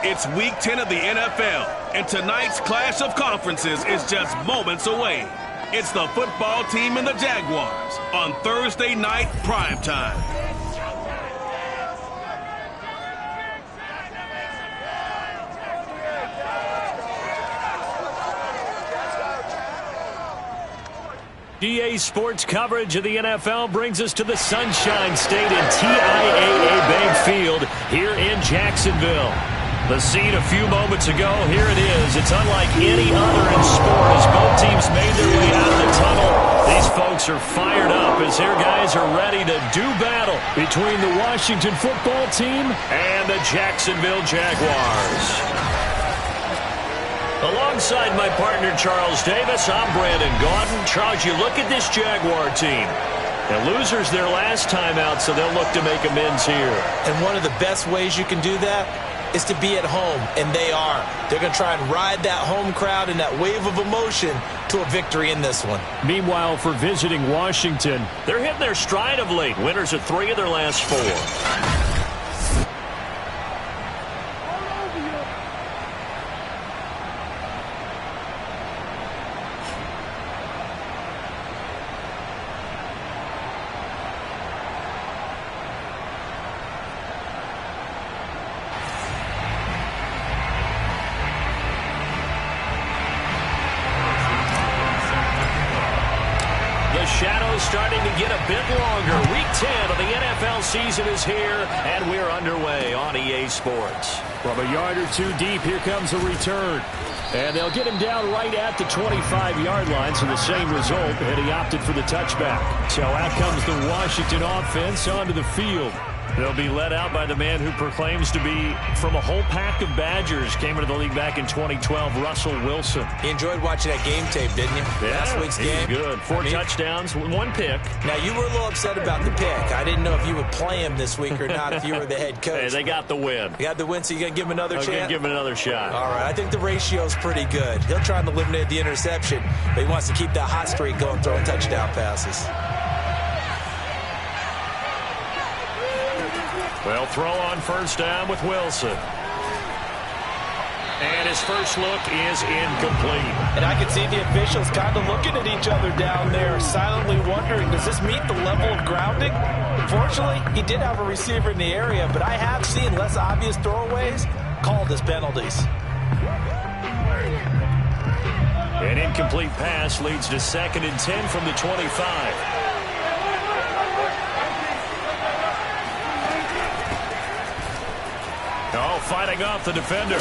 It's Week 10 of the NFL, and tonight's clash of conferences is just moments away. It's the football team and the Jaguars on Thursday night primetime. EA Sports coverage of the NFL brings us to the Sunshine State in TIAA Bank Field here in Jacksonville. The scene a few moments ago, here it is. It's unlike any other in sport as both teams made their way out of the tunnel. These folks are fired up as their guys are ready to do battle between the Washington football team and the Jacksonville Jaguars. Alongside my partner, Charles Davis, I'm Brandon Gaudin. Charles, you look at this Jaguar team. The losers their last time out, so they'll look to make amends here. And one of the best ways you can do that is to be at home, and they are. They're going to try and ride that home crowd and that wave of emotion to a victory in this one. Meanwhile, for visiting Washington, they're hitting their stride of late. Winners of 3 of their last 4. Starting to get a bit longer. Week 10 of the NFL season is here, and we're underway on EA Sports. From a yard or two deep, here comes a return. And they'll get him down right at the 25-yard line, so the same result, and he opted for the touchback. So out comes the Washington offense onto the field. They'll be led out by the man who proclaims to be from a whole pack of Badgers. Came into the league back in 2012, Russell Wilson. He enjoyed watching that game tape, didn't you? Yeah, last week's game. Good. 4 touchdowns, 1 pick. Now, you were a little upset about the pick. I didn't know if you would play him this week or not if you were the head coach. Hey, they got the win. They got the win, so you're going to give him another chance? I'm going to give him another shot. All right. I think the ratio's pretty good. He'll try and eliminate the interception, but he wants to keep that hot streak going, throwing touchdown passes. Well, throw on first down with Wilson. And his first look is incomplete. And I can see the officials kind of looking at each other down there, silently wondering, does this meet the level of grounding? Fortunately, he did have a receiver in the area, but I have seen less obvious throwaways called as penalties. An incomplete pass leads to 2nd and 10 from the 25. Oh, fighting off the defender.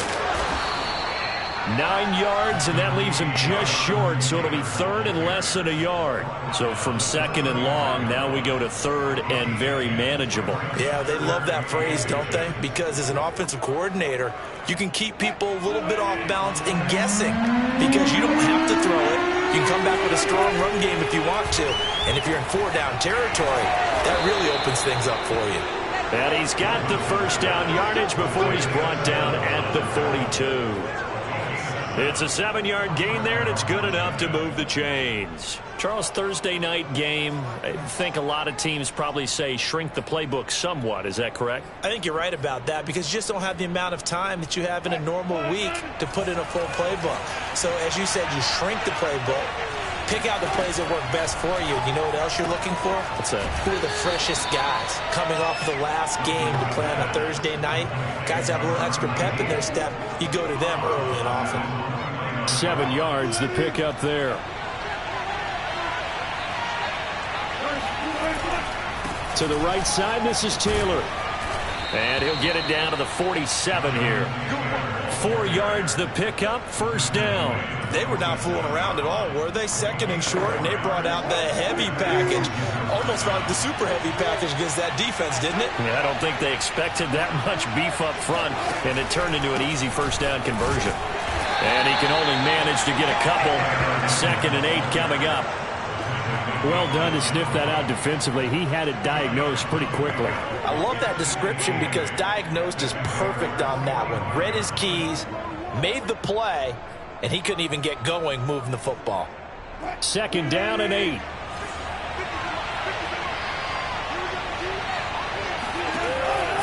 9 yards, and that leaves him just short, so it'll be 3rd and less than a yard. So from 2nd and long, now we go to 3rd and very manageable. Yeah, they love that phrase, don't they? Because as an offensive coordinator, you can keep people a little bit off balance and guessing because you don't have to throw it. You can come back with a strong run game if you want to. And if you're in 4-down territory, that really opens things up for you. And he's got the first down yardage before he's brought down at the 42. It's a 7-yard gain there, and it's good enough to move the chains. Charles, Thursday night game, I think a lot of teams probably say shrink the playbook somewhat. Is that correct? I think you're right about that because you just don't have the amount of time that you have in a normal week to put in a full playbook. So, as you said, you shrink the playbook. Pick out the plays that work best for you. You know what else you're looking for? What's that? Who are the freshest guys coming off of the last game to play on a Thursday night? Guys have a little extra pep in their step. You go to them early and often. 7 yards, the pickup there. To the right side, this is Taylor. And he'll get it down to the 47 here. 4 yards the pickup, first down. They were not fooling around at all, were they? 2nd and short, and they brought out the heavy package. Almost like the super heavy package against that defense, didn't it? Yeah, I don't think they expected that much beef up front, and it turned into an easy first down conversion. And he can only manage to get a couple. 2nd and 8 coming up. Well done to sniff that out defensively. He had it diagnosed pretty quickly. I love that description because diagnosed is perfect on that one. Read his keys, made the play, and he couldn't even get going moving the football. 2nd down and 8.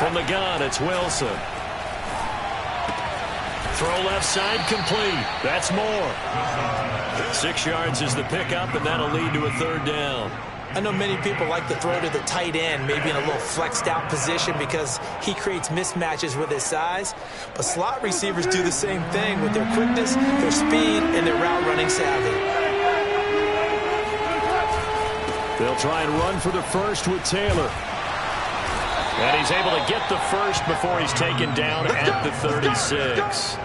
From the gun, it's Wilson. Throw left side complete. That's more. 6 yards is the pickup, and that'll lead to a third down. I know many people like to throw to the tight end, maybe in a little flexed out position because he creates mismatches with his size. But slot receivers do the same thing with their quickness, their speed, and their route running savvy. They'll try and run for the first with Taylor. And he's able to get the first before he's taken down at the 36.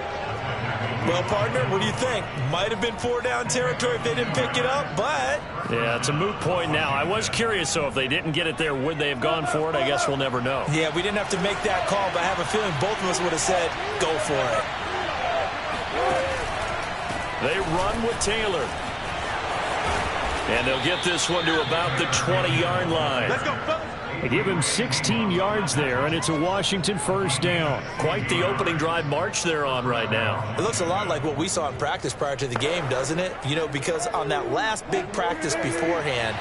Well, partner, what do you think? Might have been 4-down territory if they didn't pick it up, but... Yeah, it's a moot point now. I was curious, so if they didn't get it there, would they have gone for it? I guess we'll never know. Yeah, we didn't have to make that call, but I have a feeling both of us would have said, go for it. They run with Taylor. And they'll get this one to about the 20-yard line. Let's go, fellas. They give him 16 yards there, and it's a Washington first down. Quite the opening drive march they're on right now. It looks a lot like what we saw in practice prior to the game, doesn't it? You know, because on that last big practice beforehand,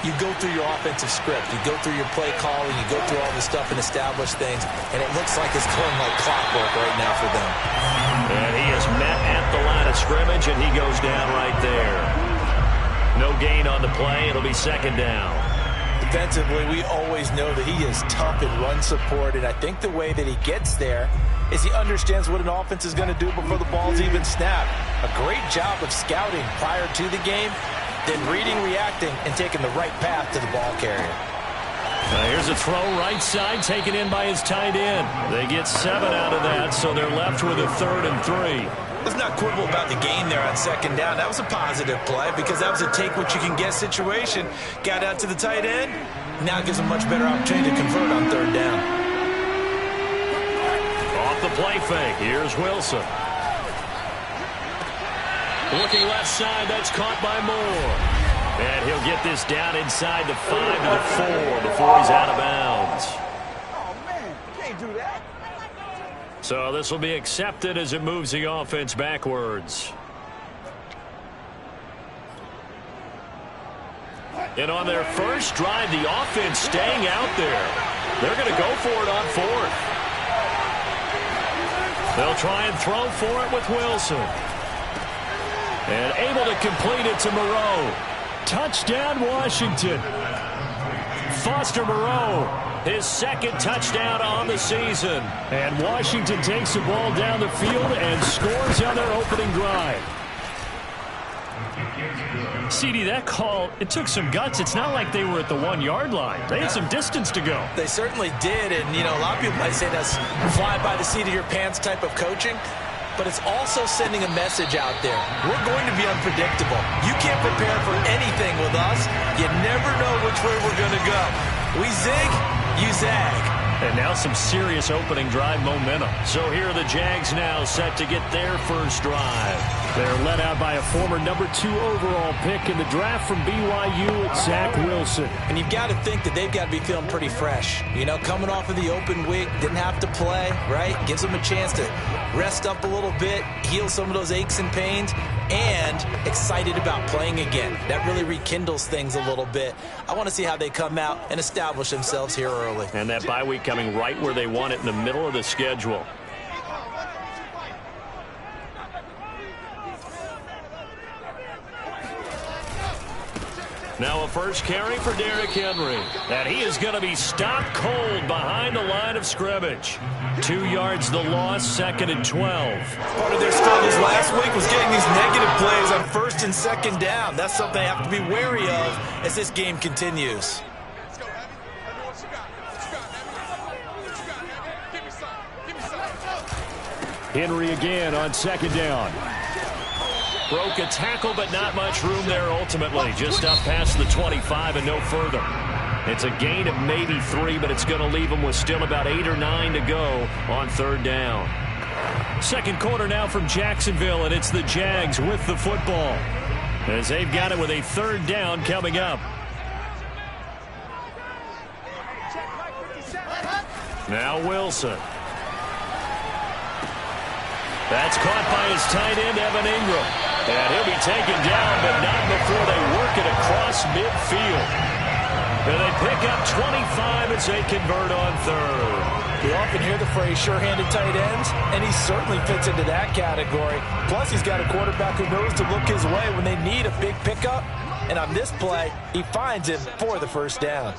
you go through your offensive script. You go through your play calling. You go through all this stuff and establish things. And it looks like it's going like clockwork right now for them. And he is met at the line of scrimmage, and he goes down right there. No gain on the play. It'll be second down. Defensively, we always know that he is tough in run support, and I think the way that he gets there is he understands what an offense is going to do before the ball's even snapped. A great job of scouting prior to the game, then reading, reacting, and taking the right path to the ball carrier. Here's a throw right side taken in by his tight end. They get 7 out of that, so they're left with a 3rd and 3. Let's not quibble about the gain there on second down. That was a positive play because that was a take-what-you-can-get situation. Got out to the tight end. Now it gives a much better opportunity to convert on 3rd down. Off the play fake. Here's Wilson. Looking left side. That's caught by Moore. And he'll get this down inside the 5 to the 4 before he's out of bounds. Oh, man. Can't do that. So this will be accepted as it moves the offense backwards. And on their first drive, the offense staying out there. They're going to go for it on 4th. They'll try and throw for it with Wilson. And able to complete it to Moreau. Touchdown, Washington. Foster Moreau, his 2nd touchdown on the season. And Washington takes the ball down the field and scores on their opening drive. CD, that call, it took some guts. It's not like they were at the 1-yard line. They had some distance to go. They certainly did, and, you know, a lot of people might say that's fly by the seat of your pants type of coaching. But it's also sending a message out there. We're going to be unpredictable. You can't prepare for anything with us. You never know which way we're going to go. We zig, you zag. And now some serious opening drive momentum. So here are the Jags now set to get their first drive. They're led out by a former number 2 overall pick in the draft from BYU, Zach Wilson. And you've got to think that they've got to be feeling pretty fresh. You know, coming off of the open week, didn't have to play, right? Gives them a chance to rest up a little bit, heal some of those aches and pains, and excited about playing again. That really rekindles things a little bit. I want to see how they come out and establish themselves here early. And that bye week coming right where they want it in the middle of the schedule. Now a first carry for Derrick Henry. And he is going to be stopped cold behind the line of scrimmage. 2 yards the loss, 2nd and 12. Part of their struggles last week was getting these negative plays on 1st and 2nd down. That's something they have to be wary of as this game continues. Henry again on 2nd down. Broke a tackle, but not much room there ultimately. Just up past the 25 and no further. It's a gain of maybe 3, but it's going to leave them with still about 8 or 9 to go on 3rd down. Second quarter now from Jacksonville, and it's the Jags with the football, as they've got it with a 3rd down coming up. Now Wilson. That's caught by his tight end, Evan Ingram. And he'll be taken down, but not before they work it across midfield. And they pick up 25 as they convert on third. We often hear the phrase sure-handed tight ends, and he certainly fits into that category. Plus, he's got a quarterback who knows to look his way when they need a big pickup. And on this play, he finds him for the first down.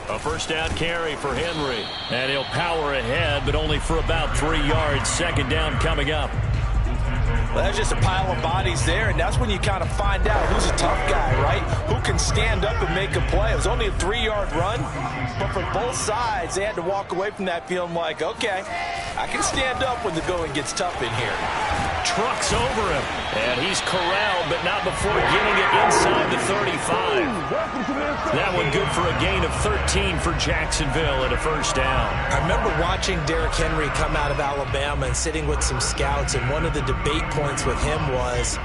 A first down carry for Henry. And he'll power ahead, but only for about 3 yards. Second down coming up. Well, that's just a pile of bodies there, and that's when you kind of find out who's a tough guy, right? Who can stand up and make a play. It was only a 3-yard run, but for both sides, they had to walk away from that feeling like, okay, I can stand up when the going gets tough in here. Trucks over him, and he's corralled, but not before getting it inside the 35. That one good for a gain of 13 for Jacksonville at a first down. I remember watching Derrick Henry come out of Alabama and sitting with some scouts, and one of the debate points with him was,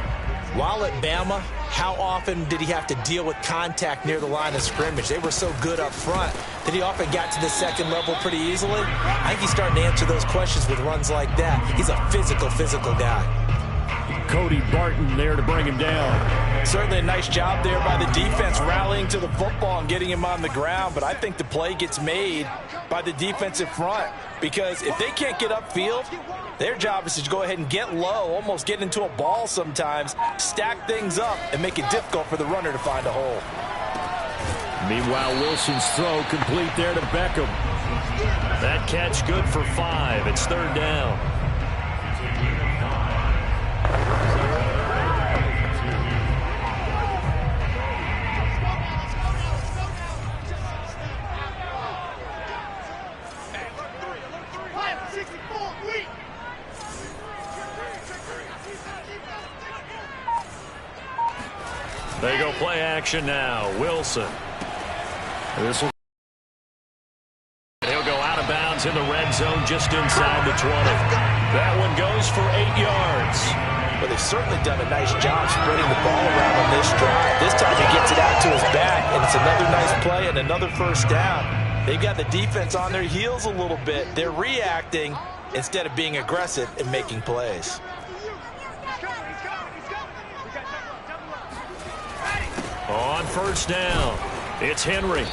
while at Bama, how often did he have to deal with contact near the line of scrimmage? They were so good up front that he often got to the second level pretty easily. I think he's starting to answer those questions with runs like that. He's a physical guy. Cody Barton there to bring him down. Certainly a nice job there by the defense rallying to the football and getting him on the ground, but I think the play gets made by the defensive front because if they can't get upfield, their job is to go ahead and get low, almost get into a ball sometimes, stack things up, and make it difficult for the runner to find a hole. Meanwhile, Wilson's throw complete there to Beckham. That catch good for 5. It's third down. They go play action now. Wilson. He'll go out of bounds in the red zone just inside the 20. That one goes for 8 yards. Well, they've certainly done a nice job spreading the ball around on this drive. This time he gets it out to his back, and it's another nice play and another first down. They've got the defense on their heels a little bit. They're reacting instead of being aggressive and making plays. On first down, it's Henry.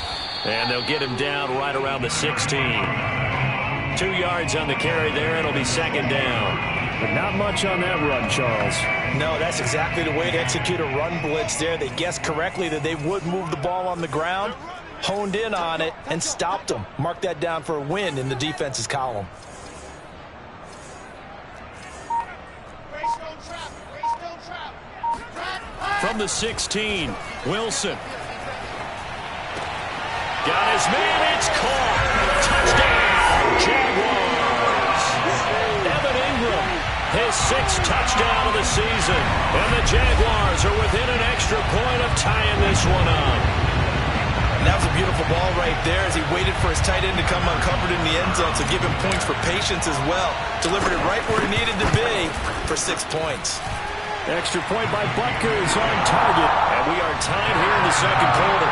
And they'll get him down right around the 16. 2 yards on the carry there. It'll be second down. But not much on that run, Charles. No, that's exactly the way to execute a run blitz there. They guessed correctly that they would move the ball on the ground, honed in on it, and stopped them. Mark that down for a win in the defense's column. From the 16, Wilson. Got his man, it's caught. Touchdown, Jaguars. Evan Ingram, his 6th touchdown of the season. And the Jaguars are within an extra point of tying this one up. And that was a beautiful ball right there as he waited for his tight end to come uncovered in the end zone to give him points for patience as well. Delivered it right where it needed to be for 6 points. Extra point by Butker is on target. And we are tied here in the second quarter.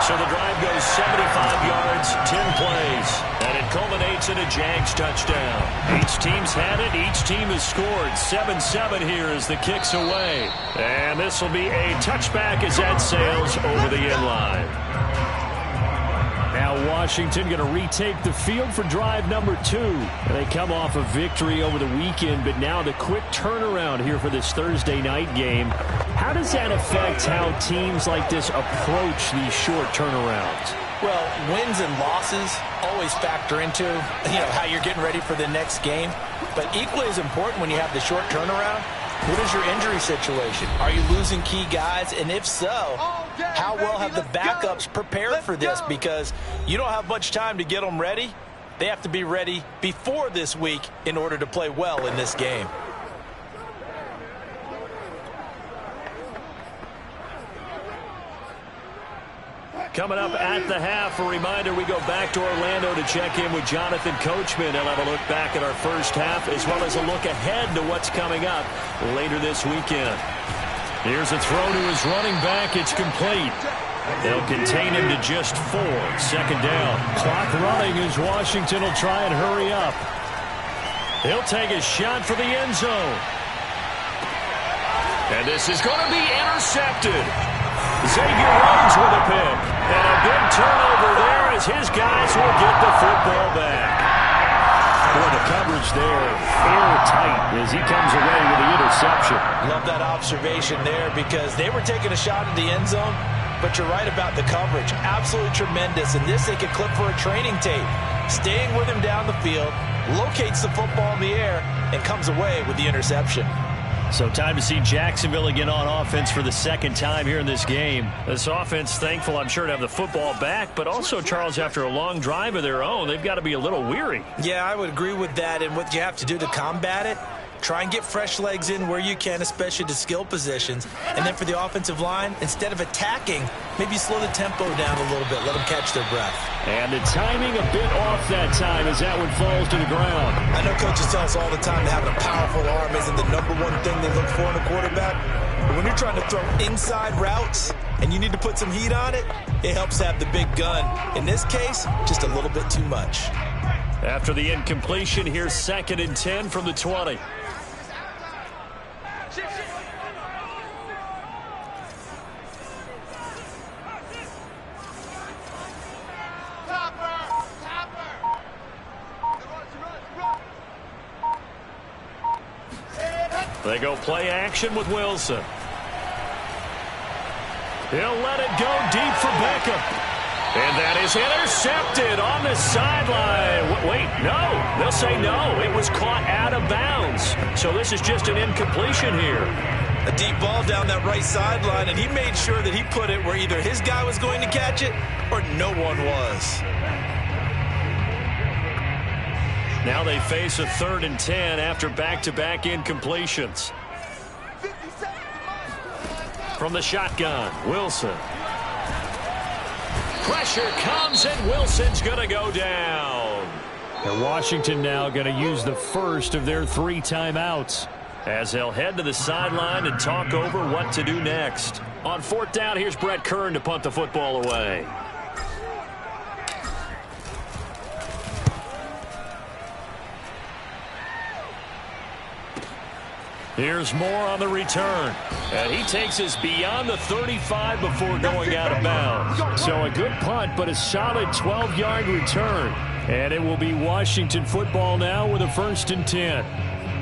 So the drive goes 75 yards, 10 plays, and it culminates in a Jags touchdown. Each team's had it. Each team has scored. 7-7 here as the kick's away. And this will be a touchback as that sails over the end line. Now Washington going to retake the field for drive number 2. They come off a victory over the weekend, but now the quick turnaround here for this Thursday night game. How does that affect how teams like this approach these short turnarounds? Well, wins and losses always factor into how you're getting ready for the next game. But equally as important when you have the short turnaround, what is your injury situation? Are you losing key guys? And if so, how well have the backups prepared for this? Because you don't have much time to get them ready. They have to be ready before this week in order to play well in this game. Coming up at the half, a reminder, we go back to Orlando to check in with Jonathan Coachman. He'll have a look back at our first half as well as a look ahead to what's coming up later this weekend. Here's a throw to his running back. It's complete. They'll contain him to just 4. Second down. Clock running as Washington will try and hurry up. He'll take a shot for the end zone. And this is going to be intercepted. Xavier Rhodes with a pick. And a big turnover there as his guys will get the football back. Boy, the coverage there, airtight as he comes away with the interception. Love that observation there because they were taking a shot at the end zone, but you're right about the coverage. Absolutely tremendous. And this they could clip for a training tape. Staying with him down the field, locates the football in the air, and comes away with the interception. So time to see Jacksonville again on offense for the second time here in this game. This offense, thankful, I'm sure, to have the football back, but also, Charles, after a long drive of their own, they've got to be a little weary. Yeah, I would agree with that, and what you have to do to combat it, try and get fresh legs in where you can, especially to skill positions. And then for the offensive line, instead of attacking, maybe slow the tempo down a little bit, let them catch their breath. And the timing a bit off that time as that one falls to the ground. I know coaches tell us all the time that having a powerful arm isn't the #1 thing they look for in a quarterback. But when you're trying to throw inside routes and you need to put some heat on it, it helps have the big gun. In this case, just a little bit too much. After the incompletion, here's 2nd and 10 from the 20. They go play action with Wilson. He'll let it go deep for Beckham. And that is intercepted on the sideline. Wait, no. They'll say no. It was caught out of bounds. So this is just an incompletion here. A deep ball down that right sideline, and he made sure that he put it where either his guy was going to catch it or no one was. Now they face a 3rd and 10 after back-to-back incompletions. From the shotgun, Wilson. Pressure comes, and Wilson's going to go down. And Washington now going to use the first of their 3 timeouts as they'll head to the sideline and talk over what to do next. On 4th down, here's Brett Kern to punt the football away. Here's Moore on the return. And he takes us beyond the 35 before going out of bounds. So a good punt, but a solid 12-yard return. And it will be Washington football now with a 1st and 10.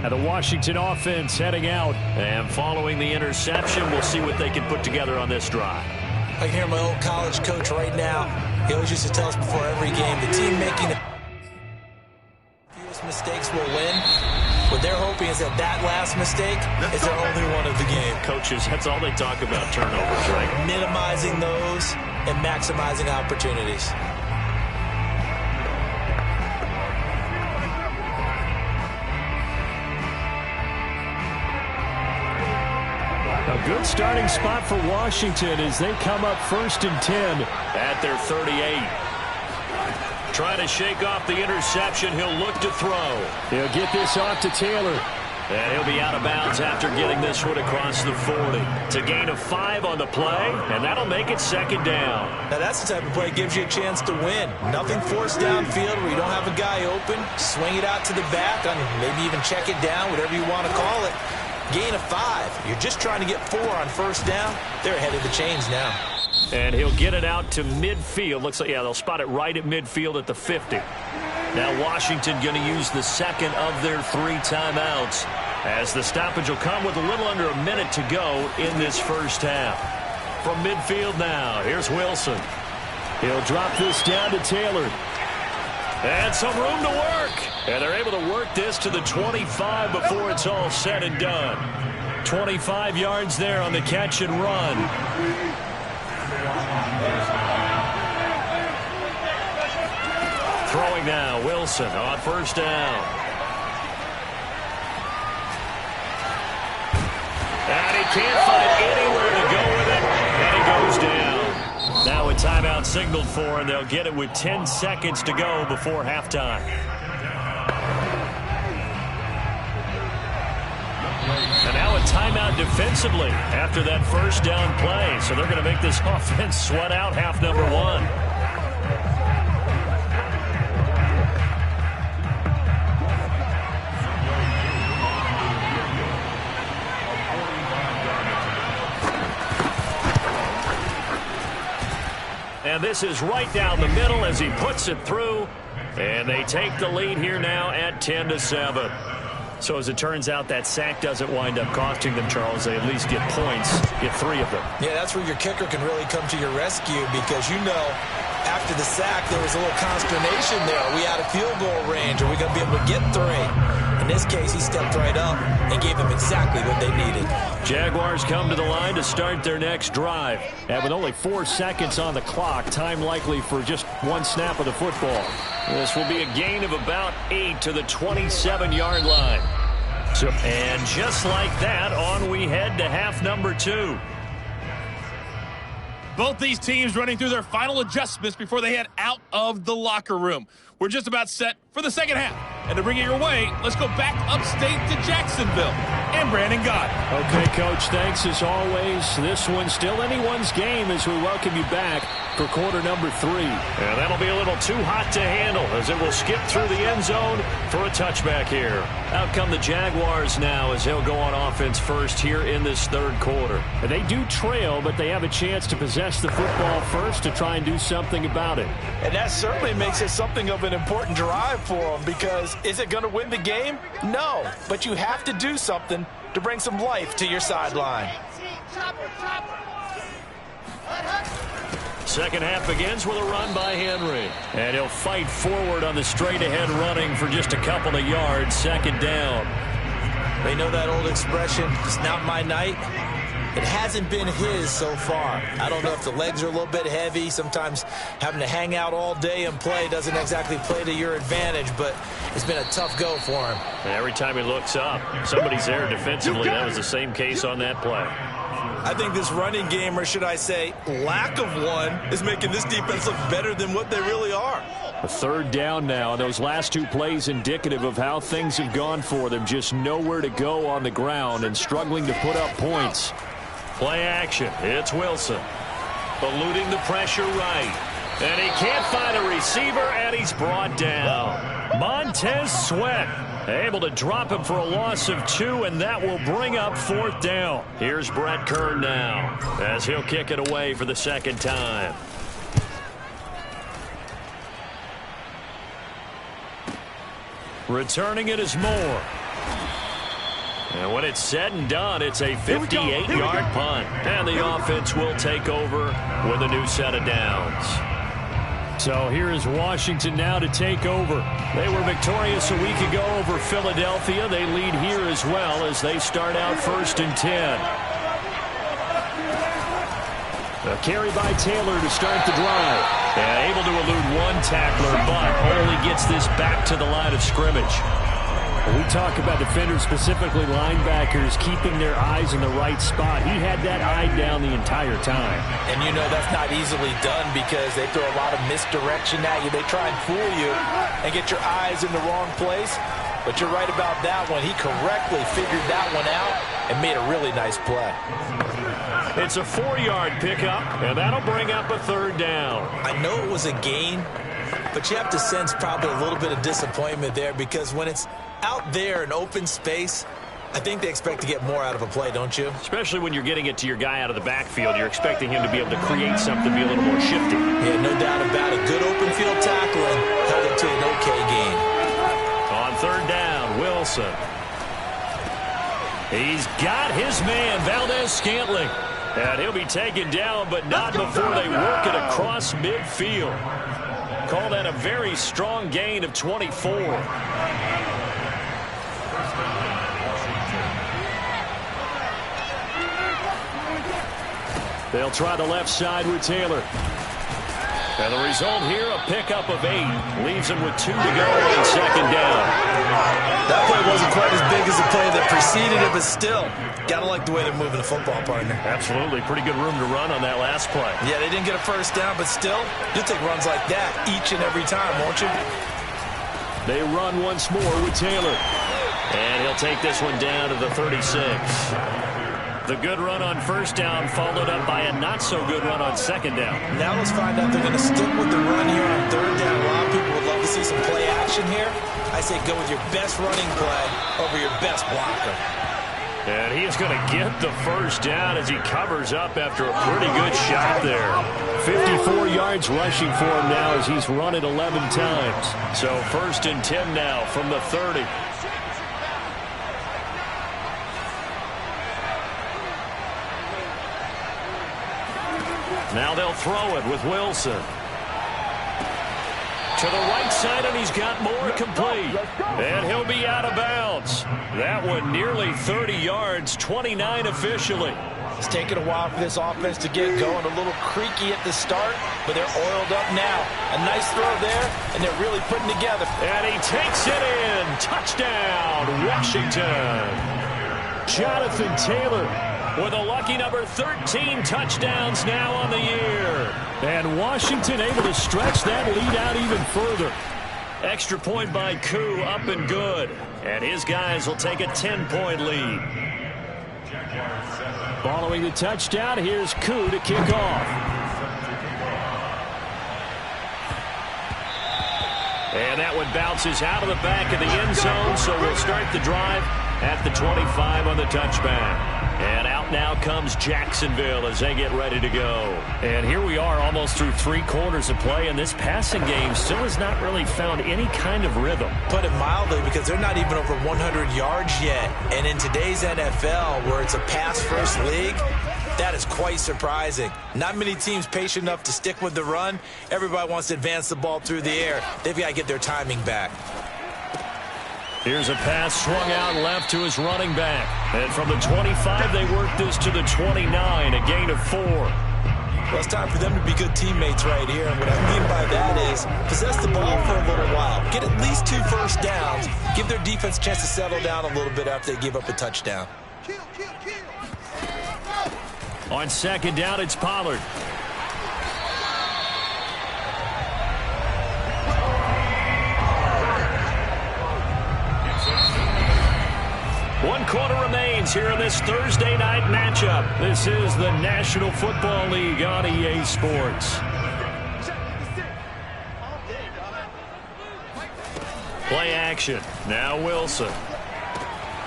And the Washington offense heading out. And following the interception, we'll see what they can put together on this drive. I can hear my old college coach right now. He always used to tell us before every game, the team making the fewest mistakes will win. What they're hoping is that last mistake is their only one of the game. Coaches, that's all they talk about, turnovers, right? Minimizing those and maximizing opportunities. A good starting spot for Washington as they come up 1st and 10 at their 38. Trying to shake off the interception. He'll look to throw. He'll get this off to Taylor. And he'll be out of bounds after getting this one across the 40. It's a gain of 5 on the play, and that'll make it 2nd down. Now that's the type of play that gives you a chance to win. Nothing forced downfield where you don't have a guy open. Swing it out to the back, maybe even check it down, whatever you want to call it. Gain of 5. You're just trying to get 4 on 1st down. They're ahead of the chains now. And he'll get it out to midfield. Looks like, yeah, they'll spot it right at midfield at the 50. Now Washington going to use the 2nd of their 3 timeouts as the stoppage will come with a little under a minute to go in this 1st half. From midfield now, here's Wilson. He'll drop this down to Taylor. And some room to work. And they're able to work this to the 25 before it's all said and done. 25 yards there on the catch and run. Throwing now, Wilson on 1st down. And he can't find anywhere to go with it, and it goes down. Now a timeout signaled for, and they'll get it with 10 seconds to go before halftime. And now a timeout defensively after that 1st down play. So they're going to make this offense sweat out half number 1. And this is right down the middle as he puts it through. And they take the lead here now at 10-7. So as it turns out, that sack doesn't wind up costing them, Charles. They at least get points, get 3 of them. Yeah, that's where your kicker can really come to your rescue because, you know, after the sack, there was a little consternation there. Are we out of field goal range? Are we going to be able to get 3? In this case, he stepped right up and gave them exactly what they needed. Jaguars come to the line to start their next drive. And with only 4 seconds on the clock, time likely for just 1 snap of the football. This will be a gain of about 8 to the 27-yard line. And just like that, on we head to half number 2. Both these teams running through their final adjustments before they head out of the locker room. We're just about set for the second half. And to bring it your way, let's go back upstate to Jacksonville. And Brandon Gott. Okay, Coach, thanks as always. This one's still anyone's game as we welcome you back for quarter number 3. And that'll be a little too hot to handle as it will skip through the end zone for a touchback here. Out come the Jaguars now as they'll go on offense first here in this third quarter. And they do trail, but they have a chance to possess the football first to try and do something about it. And that certainly makes it something of an important drive for them because is it going to win the game? No, but you have to do something to bring some life to your sideline. Second half begins with a run by Henry. And he'll fight forward on the straight-ahead running for just a couple of yards. Second down. They know that old expression, it's not my night. It hasn't been his so far. I don't know if the legs are a little bit heavy. Sometimes having to hang out all day and play doesn't exactly play to your advantage, but it's been a tough go for him. And every time he looks up, somebody's there defensively. That was the same case on that play. I think this running game, or should I say lack of one, is making this defense look better than what they really are. A third down now. Those last 2 plays indicative of how things have gone for them. Just nowhere to go on the ground and struggling to put up points. Play action. It's Wilson. Eluding the pressure right. And he can't find a receiver, and he's brought down. Montez Sweat able to drop him for a loss of 2, and that will bring up 4th down. Here's Brett Kern now as he'll kick it away for the second time. Returning it is Moore. And when it's said and done, it's a 58-yard punt. And the offense will take over with a new set of downs. So here is Washington now to take over. They were victorious a week ago over Philadelphia. They lead here as well as they start out 1st and 10. A carry by Taylor to start the drive. And able to elude 1 tackler, but only gets this back to the line of scrimmage. When we talk about defenders, specifically linebackers, keeping their eyes in the right spot, he had that eye down the entire time. And you know that's not easily done because they throw a lot of misdirection at you. They try and fool you and get your eyes in the wrong place. But you're right about that one. He correctly figured that one out and made a really nice play. It's a 4-yard pickup, and that'll bring up a 3rd down. I know it was a gain, but you have to sense probably a little bit of disappointment there because when it's out there in open space, I think they expect to get more out of a play, don't you? Especially when you're getting it to your guy out of the backfield. You're expecting him to be able to create something, be a little more shifty. Yeah, no doubt about it. Good open field tackling held it to an okay gain. On 3rd down, Wilson. He's got his man, Valdez-Scantling. And he'll be taken down, but not before they work it across midfield. Call that a very strong gain of 24. They'll try the left side with Taylor. And the result here, a pickup of 8. Leaves them with 2 to go on 2nd down. That play wasn't quite as big as the play that preceded it, but still, gotta like the way they're moving the football, partner. Absolutely. Pretty good room to run on that last play. Yeah, they didn't get a first down, but still, you'll take runs like that each and every time, won't you? They run once more with Taylor. And he'll take this one down to the 36. The good run on 1st down followed up by a not-so-good run on 2nd down. Now let's find out they're going to stick with the run here on 3rd down. A lot of people would love to see some play action here. I say go with your best running play over your best blocker. And he is going to get the first down as he covers up after a pretty good shot there. 54 yards rushing for him now as he's run it 11 times. So 1st and 10 now from the 30. Now they'll throw it with Wilson. To the right side, and he's got more complete. And he'll be out of bounds. That one nearly 30 yards, 29 officially. It's taken a while for this offense to get going. A little creaky at the start, but they're oiled up now. A nice throw there, and they're really putting together. And he takes it in. Touchdown, Washington. Jonathan Taylor with a lucky number 13 touchdowns now on the year. And Washington able to stretch that lead out even further. Extra point by Koo, up and good. And his guys will take a 10-point lead. Following the touchdown, here's Koo to kick off. And that one bounces out of the back of the end zone, so we'll start the drive at the 25 on the touchback. And out now comes Jacksonville as they get ready to go. And here we are almost through 3 quarters of play, and this passing game still has not really found any kind of rhythm. Put it mildly, because they're not even over 100 yards yet. And in today's NFL, where it's a pass-first league, that is quite surprising. Not many teams patient enough to stick with the run. Everybody wants to advance the ball through the air. They've got to get their timing back. Here's a pass swung out left to his running back. And from the 25, they work this to the 29, a gain of 4. Well, it's time for them to be good teammates right here. And what I mean by that is possess the ball for a little while. Get at least 2 first downs. Give their defense a chance to settle down a little bit after they give up a touchdown. On 2nd down, it's Pollard. One quarter remains here in this Thursday night matchup. This is the National Football League on EA Sports. Play action. Now Wilson.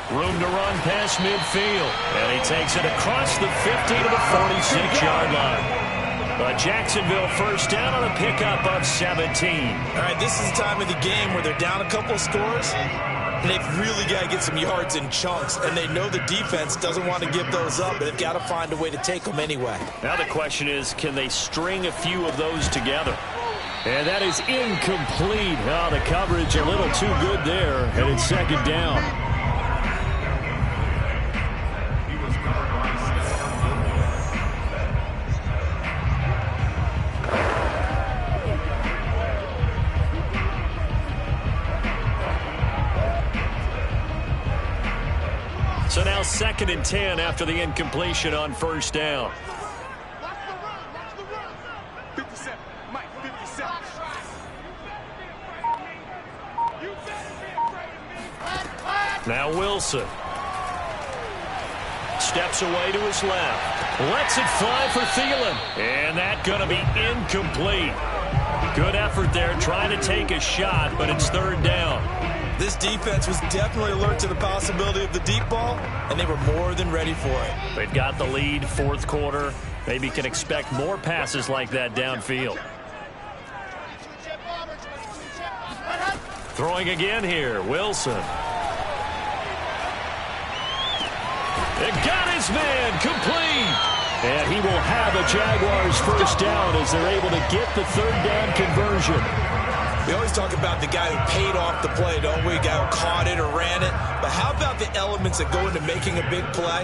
Room to run past midfield. And he takes it across the 50 to the 46-yard line. A Jacksonville first down on a pickup of 17. All right, this is the time of the game where they're down a couple of scores. And they've really got to get some yards in chunks. And they know the defense doesn't want to give those up, but they've got to find a way to take them anyway. Now the question is, can they string a few of those together? And that is incomplete. Oh, the coverage a little too good there. And it's 2nd down. So now 2nd and 10 after the incompletion on first down. Now Wilson. Steps away to his left. Lets it fly for Thielen. And that's going to be incomplete. Good effort there trying to take a shot, but it's 3rd down. This defense was definitely alert to the possibility of the deep ball, and they were more than ready for it. They've got the lead, 4th quarter. Maybe can expect more passes like that downfield. Throwing again here, Wilson. It got his man complete. And he will have a Jaguars first down as they're able to get the 3rd down conversion. We always talk about the guy who paid off the play, don't we? The guy who caught it or ran it. But how about the elements that go into making a big play?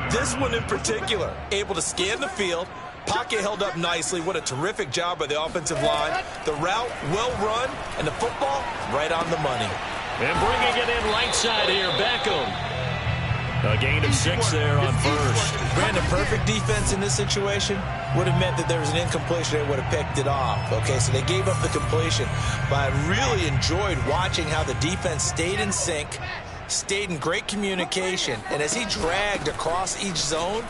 This one in particular, able to scan the field, pocket held up nicely. What a terrific job by the offensive line. The route, well run, and the football, right on the money. And bringing it in right side here, Beckham. A gain of 6 there on first. Brandon, perfect defense in this situation would have meant that there was an incompletion. They would have picked it off. Okay, so they gave up the completion. But I really enjoyed watching how the defense stayed in sync, stayed in great communication. And as he dragged across each zone,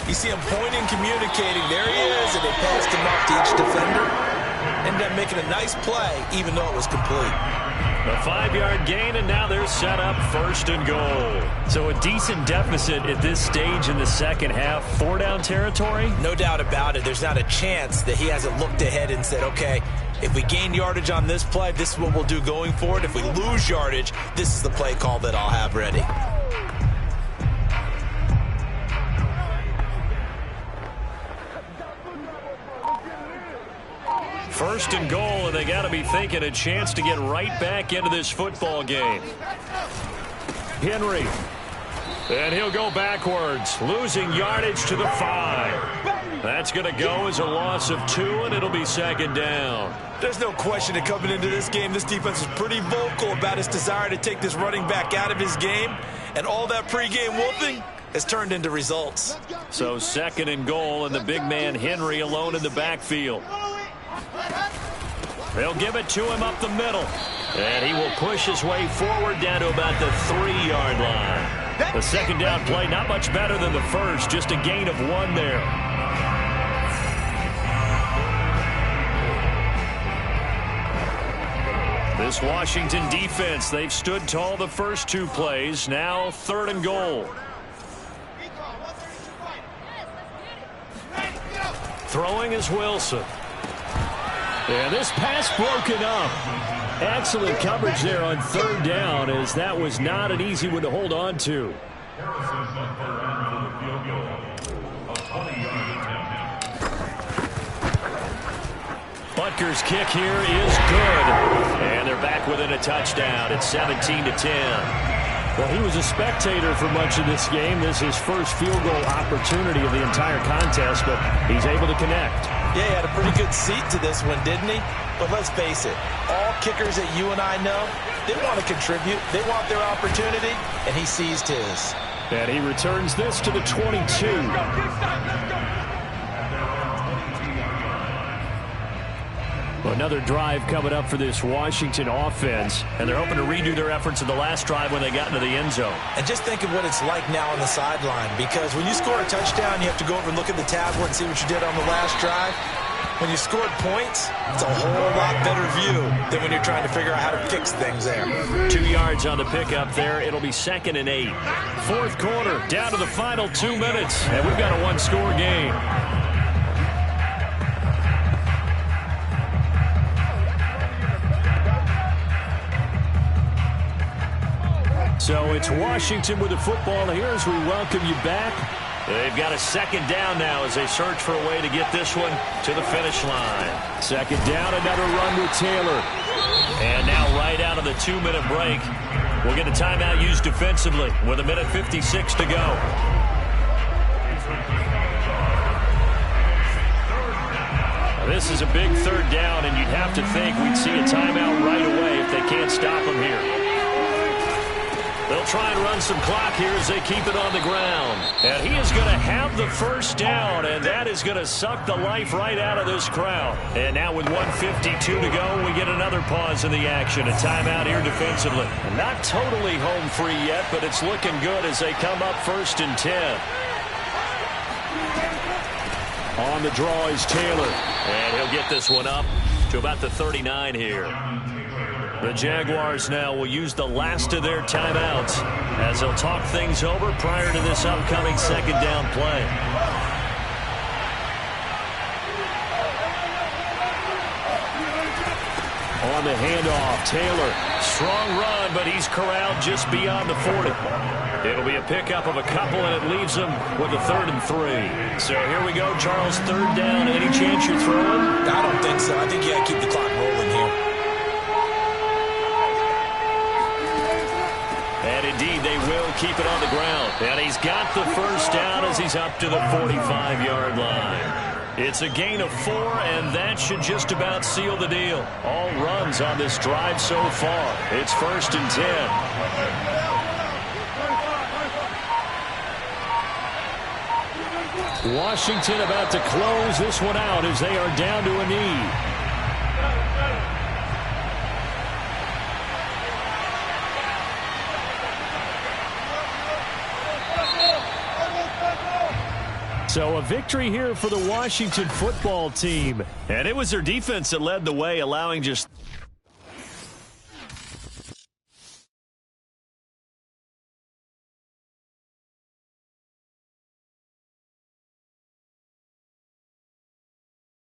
you see him pointing, communicating. There he is, and they passed him off to each defender. Ended up making a nice play, even though it was complete. A 5-yard gain, and now they're set up 1st and goal. So a decent deficit at this stage in the second half. 4-down territory? No doubt about it. There's not a chance that he hasn't looked ahead and said, okay, if we gain yardage on this play, this is what we'll do going forward. If we lose yardage, this is the play call that I'll have ready. First and goal, and they got to be thinking a chance to get right back into this football game. Henry. And he'll go backwards, losing yardage to the 5. That's going to go as a loss of 2, and it'll be 2nd down. There's no question that coming into this game, this defense is pretty vocal about its desire to take this running back out of his game, and all that pregame whooping has turned into results. So 2nd and goal, and the big man Henry alone in the backfield. They'll give it to him up the middle. And he will push his way forward down to about the 3-yard line. The 2nd down play, not much better than the first, just a gain of 1 there. This Washington defense, they've stood tall the first 2 plays. Now 3rd and goal. Throwing is Wilson. And this pass broken up. Excellent coverage there on 3rd down, as that was not an easy one to hold on to. Butker's kick here is good. And they're back within a touchdown. It's 17-10. Well, he was a spectator for much of this game. This is his first field goal opportunity of the entire contest, but he's able to connect. Yeah, he had a pretty good seat to this one, didn't he? But let's face it, all kickers that you and I know, they want to contribute. They want their opportunity, and he seized his. And he returns this to the 22. Another drive coming up for this Washington offense, and they're hoping to redo their efforts in the last drive when they got into the end zone. And just think of what it's like now on the sideline, because when you score a touchdown, you have to go over and look at the tablet and see what you did on the last drive. When you scored points, it's a whole lot better view than when you're trying to figure out how to fix things there. 2 yards on the pickup there. It'll be 2nd and 8. 4th quarter, down to the final 2 minutes, and we've got a 1-score game. So it's Washington with the football here as we welcome you back. They've got a 2nd down now as they search for a way to get this one to the finish line. 2nd down, another run with Taylor. And now right out of the 2-minute break, we'll get a timeout used defensively with 1:56 to go. This is a big 3rd down, and you'd have to think we'd see a timeout right away if they can't stop him here. They'll try and run some clock here as they keep it on the ground. And he is going to have the 1st down, and that is going to suck the life right out of this crowd. And now with 1:52 to go, we get another pause in the action. A timeout here defensively. Not totally home free yet, but it's looking good as they come up 1st and 10. On the draw is Taylor. And he'll get this one up to about the 39 here. The Jaguars now will use the last of their timeouts as they'll talk things over prior to this upcoming 2nd down play. On the handoff, Taylor. Strong run, but he's corralled just beyond the 40. It'll be a pickup of a couple, and it leaves him with a 3rd and 3. So here we go, Charles, 3rd down. Any chance you're throwing? I don't think so. I think you got to keep the clock rolling here. And indeed, they will keep it on the ground. And he's got the 1st down as he's up to the 45-yard line. It's a gain of 4, and that should just about seal the deal. All runs on this drive so far. It's 1st and 10. Washington about to close this one out as they are down to a knee. So a victory here for the Washington football team. And it was their defense that led the way, allowing just